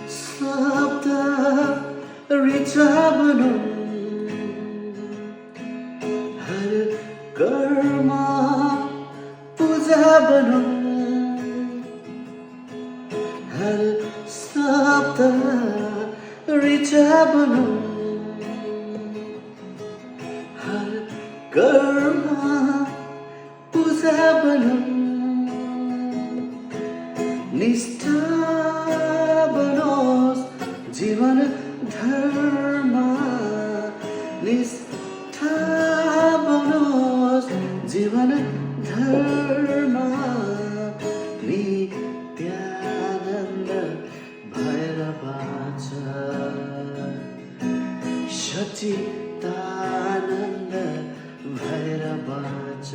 शब्द ऋचा बनौँ हर कर्म पूजा बनौँ हर शब्द ऋचा बनौँ हर कर्म पूजा बनौँ निष्ठा बनोस् जीवन धर्म निष्ठा बनोस् जीवन धर्म नित्यानन्द भएर बाँच सच्चिदानन्द भएर बाँच